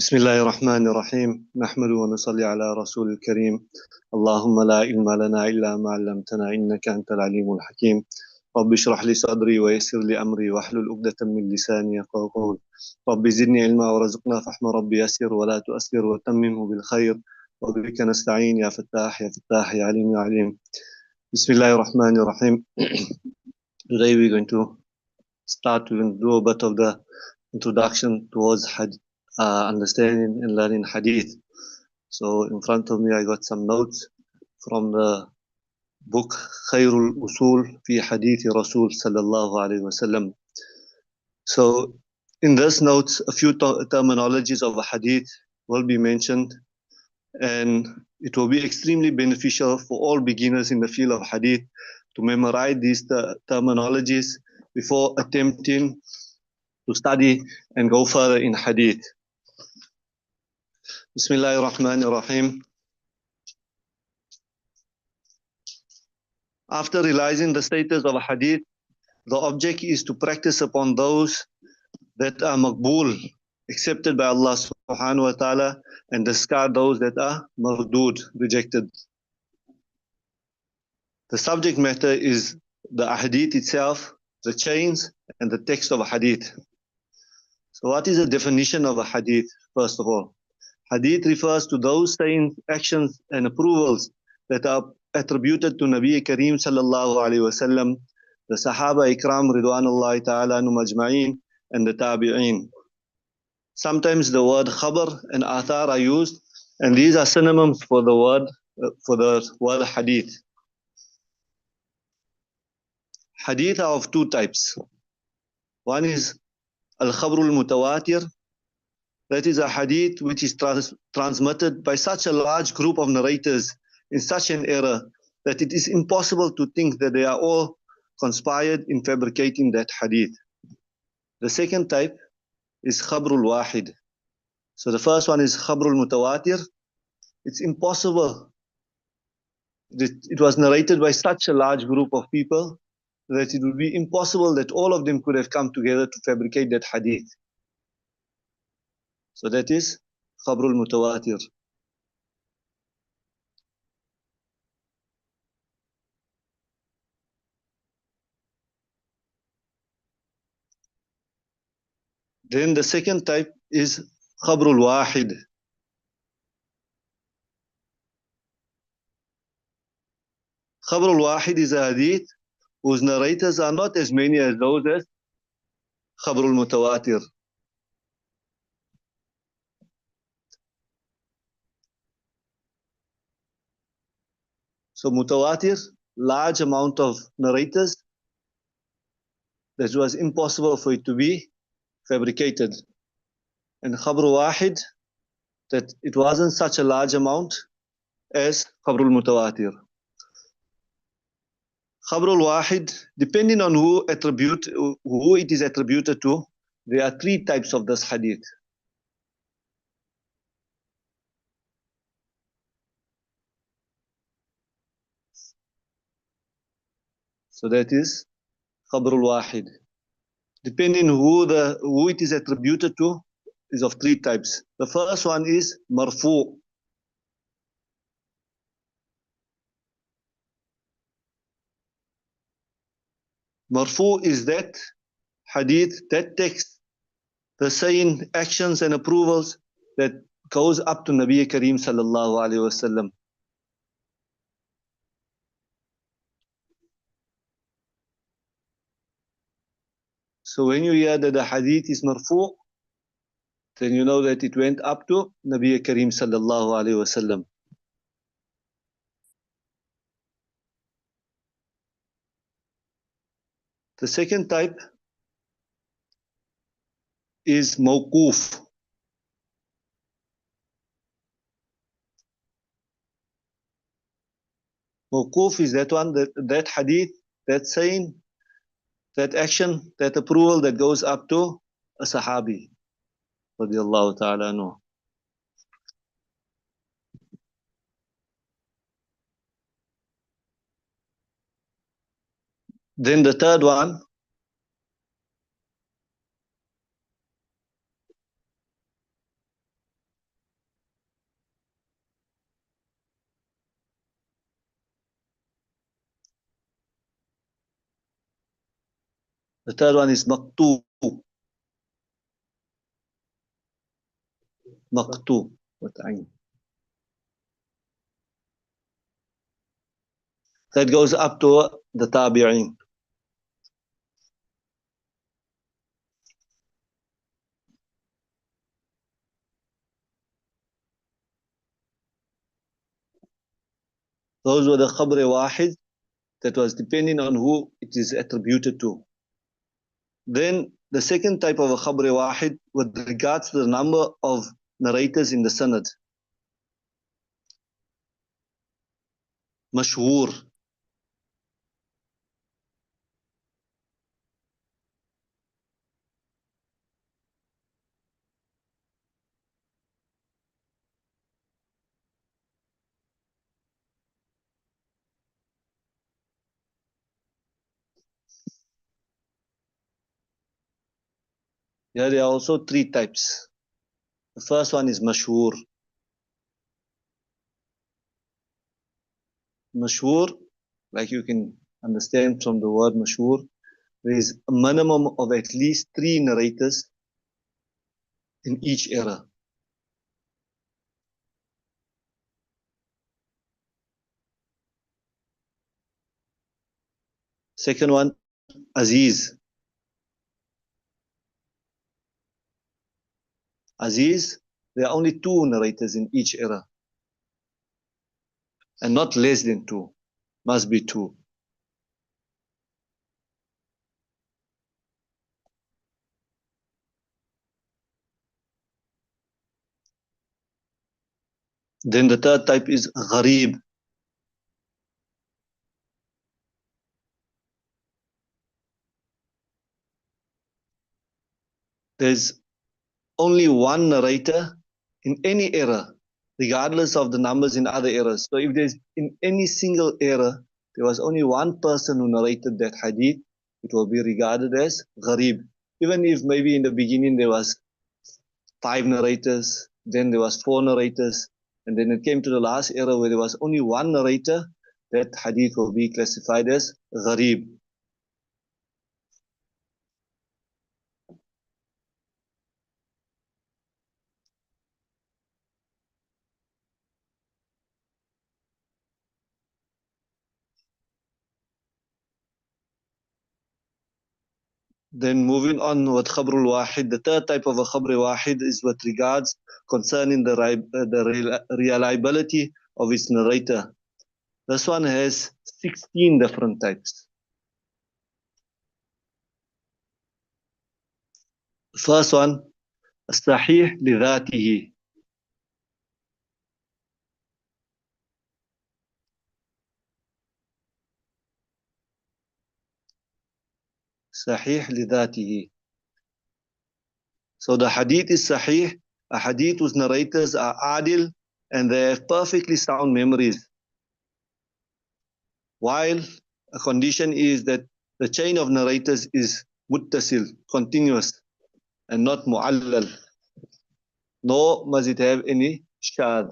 بسم الله الرحمن الرحيم نحمد ونصلي على رسول الكريم اللهم لا علم لنا إلا ما علمتنا إنك أنت العليم الحكيم رب اشرح لي صدري ويسر لي أمري واحلل عقدة من لساني يفقهوا قولي رب زدني علما ورزقنا فهم ربي يسر ولا تؤثر وتممه بالخير وبك نستعين يا فتاح يا فتاح يا عليم يا عليم بسم الله الرحمن الرحيم. Today we're going to start to do a bit of the introduction towards understanding and learning Hadith. So in front of me I got some notes from the book Khairul Usul fi Hadith Rasul sallallahu alaihi wasallam. So in this notes a few terminologies of a Hadith will be mentioned, and it will be extremely beneficial for all beginners in the field of Hadith to memorize these terminologies before attempting to study and go further in Hadith. Bismillahir Rahmanir Rahim. After realizing the status of a Hadith, the object is to practice upon those that are maqbool, accepted by Allah subhanahu wa ta'ala, and discard those that are mardud, rejected. The subject matter is the Hadith itself, the chains, and the text of a Hadith. So what is the definition of a Hadith, first of all? Hadith refers to those sayings, actions, and approvals that are attributed to Nabi Kareem sallallahu alayhi wasallam, the Sahaba Ikram ridwanullahi ta'ala anhum ajma'een, and the Tabi'een. Sometimes the word khabar and athar are used, and these are synonyms for the word hadith. Hadith are of two types. One is al-khabrul mutawatir. That is a hadith which is transmitted by such a large group of narrators in such an era that it is impossible to think that they are all conspired in fabricating that hadith. The second type is khabrul wahid. So the first one is khabrul mutawatir. It's impossible. It was narrated by such a large group of people that it would be impossible that all of them could have come together to fabricate that hadith. So that is khabrul mutawatir. Then the second type is khabrul wahid. Khabrul wahid is a hadith whose narrators are not as many as those as khabrul mutawatir. So mutawatir, large amount of narrators, that was impossible for it to be fabricated. And khabr wahid, that it wasn't such a large amount as khabrul mutawatir. Khabrul wahid, depending on who it is attributed to, there are three types of this hadith. So that is khabrul wahid. Depending who it is attributed to is of three types. The first one is marfu. Marfu is that hadith, that text, the saying, actions and approvals that goes up to Nabi Kareem sallallahu alayhi wasallam. So when you hear that the hadith is marfu, then you know that it went up to Nabi Kareem sallallahu alayhi wasallam. The second type is mawquf. Mawquf is that one, that hadith, that saying, that action, that approval that goes up to a sahabi radiyallahu ta'ala anhu. Then the third one is The third one is maqtu. Maqtu. That goes up to the tabi'in. Those were the khabr wahid that was depending on who it is attributed to. Then the second type of a khabr wahid with regards to the number of narrators in the sanad. Mashhur. Here there are also three types. The first one is mashhur. Mashhur, like you can understand from the word mashhur, there is a minimum of at least 3 narrators in each era. Second one, Aziz. Aziz, there are only 2 narrators in each era. And not less than 2. Must be 2. Then the third type is Gharib. There's only one narrator in any era, regardless of the numbers in other eras. So if there's in any single era, there was only one person who narrated that hadith, it will be regarded as Gharib. Even if maybe in the beginning there was 5 narrators, then there was 4 narrators, and then it came to the last era where there was only one narrator, that hadith will be classified as Gharib. Then moving on with Khabrul Wahid, the third type of a Khabr Wahid is with regards concerning the reliability of its narrator. This one has 16 different types. First one, Sahih lidhatihi. Sahih lidhatihi. So the hadith is Sahih, a hadith whose narrators are adil and they have perfectly sound memories. While a condition is that the chain of narrators is muttasil, continuous, and not mu'allal. Nor must it have any shad.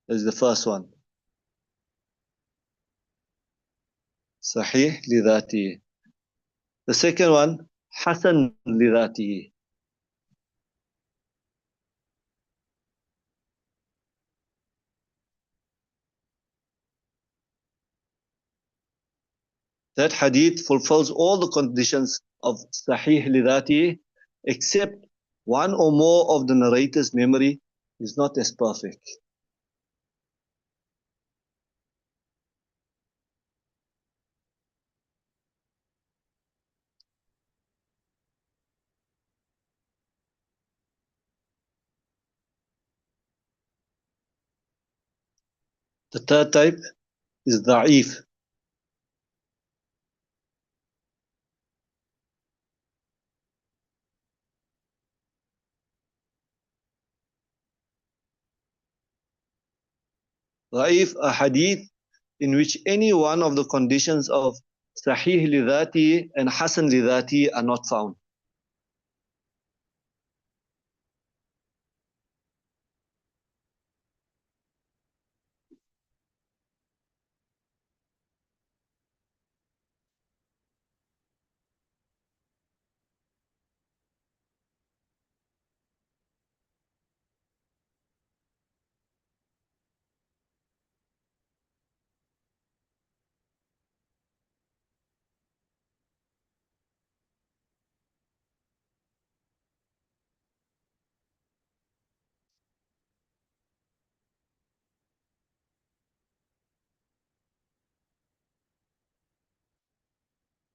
That's the first one. Sahih lidhatihi. The second one, Hasan lidhatihi. That hadith fulfills all the conditions of Sahih lidhatihi, except one or more of the narrator's memory is not as perfect. The third type is da'if. Da'if, a hadith in which any one of the conditions of Sahih lidhatihi and Hasan lidhatihi are not found.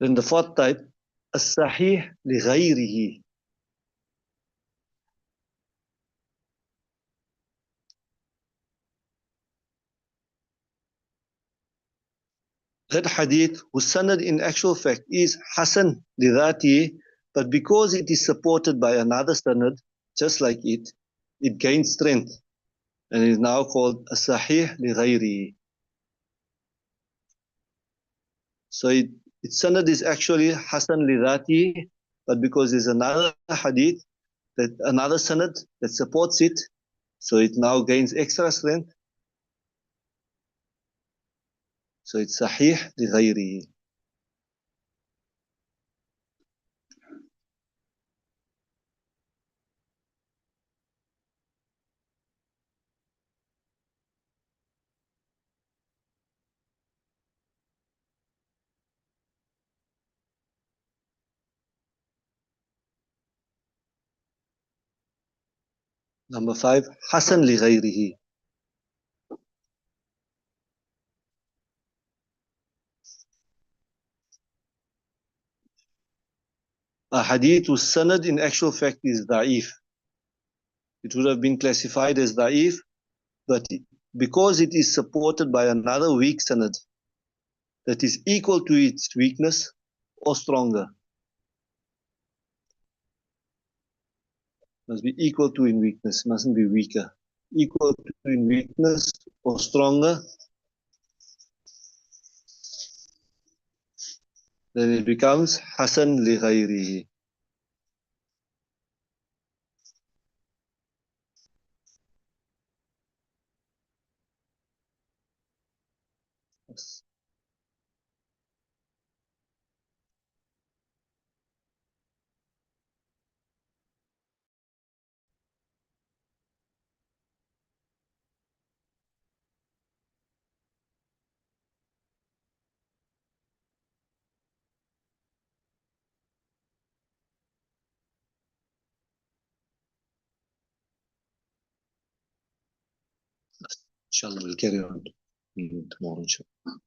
Then the fourth type, الصحيح لغيره. That hadith whose sanad in actual fact is Hasan lidhati, but because it is supported by another sanad, just like it gains strength and is now called as-sahih li ghayri. So its sanad is actually Hasan lidhati, but because there's another hadith, that another sanad that supports it, so it now gains extra strength. So it's sahih li ghayri. Number 5, Hasan li ghayrihi. A hadith whose sanad in actual fact is da'if. It would have been classified as da'if, but because it is supported by another weak sanad that is equal to its weakness or stronger, must be equal to in weakness, mustn't be weaker, equal to in weakness or stronger, then it becomes Hasan li ghayrihi. Inshallah, we'll carry on tomorrow. Inshallah.